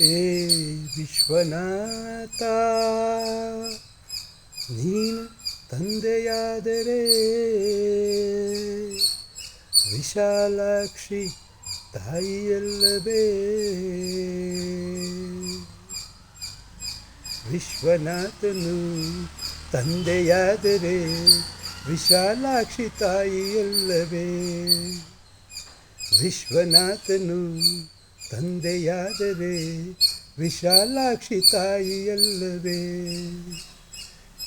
ಏ ವಿಶ್ವನಾಥ, ನೀನು ತಂದೆಯಾದರೆ ವಿಶಾಲಾಕ್ಷಿ ತಾಯಿಯಲ್ಲವೇ? ವಿಶ್ವನಾಥನು ತಂದೆಯಾದರೆ ವಿಶಾಲಾಕ್ಷಿ ತಾಯಿಯಲ್ಲವೇ? ವಿಶ್ವನಾಥನು ತಂದೆಯಾದರೆ ವಿಶಾಲಾಕ್ಷಿ ತಾಯಿಯಲ್ಲವೇ?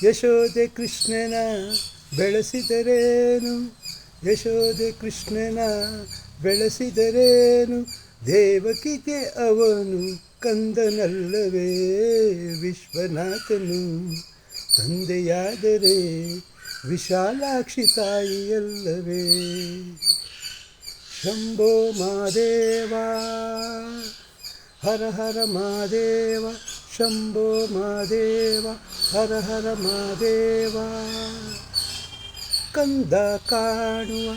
ಯಶೋದೆ ಕೃಷ್ಣನ ಬೆಳೆಸಿದರೇನು, ಯಶೋದೆ ಕೃಷ್ಣನ ಬೆಳೆಸಿದರೇನು, ದೇವಕಿಗೆ ಅವನು ಕಂದನಲ್ಲವೇ? ವಿಶ್ವನಾಥನು ತಂದೆಯಾದರೆ ವಿಶಾಲಾಕ್ಷಿ ತಾಯಿಯಲ್ಲವೇ? ಶಂಭೋ ಮಹಾದೇವ, ಹರ ಹರ ಮಹಾದೇವ, ಶಂಭೋ ಮಹಾದೇವ, ಹರ ಹರ ಮಹಾದೇವ. ಕಂದ ಕಾಣುವ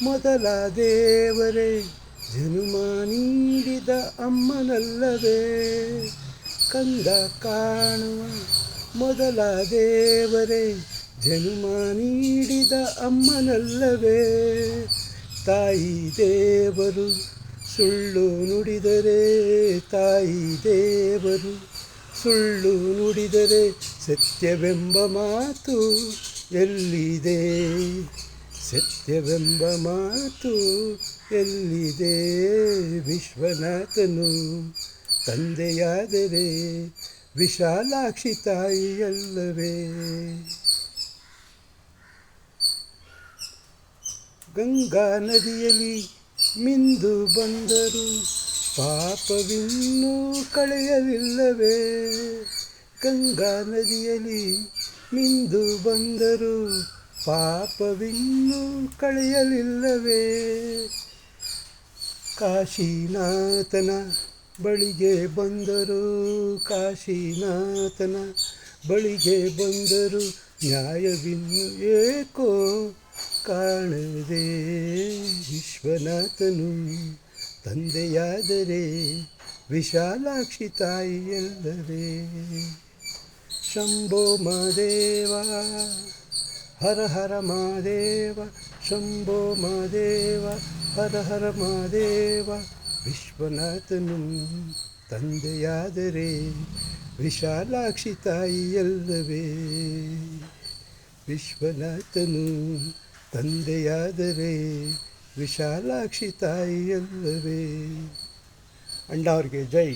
ಮೊದಲ ದೇವರೇ, ಜನುಮ ನೀಡಿದ ಅಮ್ಮನಲ್ಲವೇ? ಕಂದ ಕಾಣುವ ಮೊದಲ ದೇವರೇ, ಜನುಮ ನೀಡಿದ ಅಮ್ಮನಲ್ಲವೇ? ತಾಯಿ ದೇವರು ಸುಳ್ಳು ನುಡಿದರೆ, ತಾಯಿ ದೇವರು ಸುಳ್ಳು ನುಡಿದರೆ ಸತ್ಯವೆಂಬ ಮಾತು ಎಲ್ಲಿದೆ? ಸತ್ಯವೆಂಬ ಮಾತು ಎಲ್ಲಿದೆ? ವಿಶ್ವನಾಥನು ತಂದೆಯಾದರೆ ವಿಶಾಲಾಕ್ಷಿ ತಾಯಿಯಲ್ಲವೇ? ಗಂಗಾ ನದಿಯಲ್ಲಿ ಮಿಂದು ಬಂದರು ಪಾಪವಿನ್ನೂ ಕಳೆಯಲಿಲ್ಲವೇ? ಗಂಗಾ ನದಿಯಲ್ಲಿ ಮಿಂದು ಬಂದರು ಪಾಪವಿನ್ನೂ ಕಳೆಯಲಿಲ್ಲವೇ? ಕಾಶಿನಾಥನ ಬಳಿಗೆ ಬಂದರು, ಕಾಶಿನಾಥನ ಬಳಿಗೆ ಬಂದರು, ನ್ಯಾಯವಿನ್ನು ಏಕೋ ಕಾಣದೆ? ವಿಶ್ವನಾಥನು ತಂದೆಯಾದರೆ ವಿಶಾಲಾಕ್ಷಿ ತಾಯಿಯಲ್ಲವೇ? ಶಂಭೋ ಮಹಾದೇವ, ಹರ ಹರ ಮಹಾದೇವ, ಶಂಭೋ ಮಹಾದೇವ, ಹರ ಹರ ಮಹಾದೇವ. ವಿಶ್ವನಾಥನು ತಂದೆಯಾದರೆ ವಿಶಾಲಾಕ್ಷಿ ತಾಯಿಯಲ್ಲವೇ? ವಿಶ್ವನಾಥನು ತಂದೆಯಾದರೆ ವಿಶಾಲಾಕ್ಷಿ ತಾಯಿಯಲ್ಲವೇ? ಅಣ್ಣಾವ್ರಿಗೆ ಜೈ.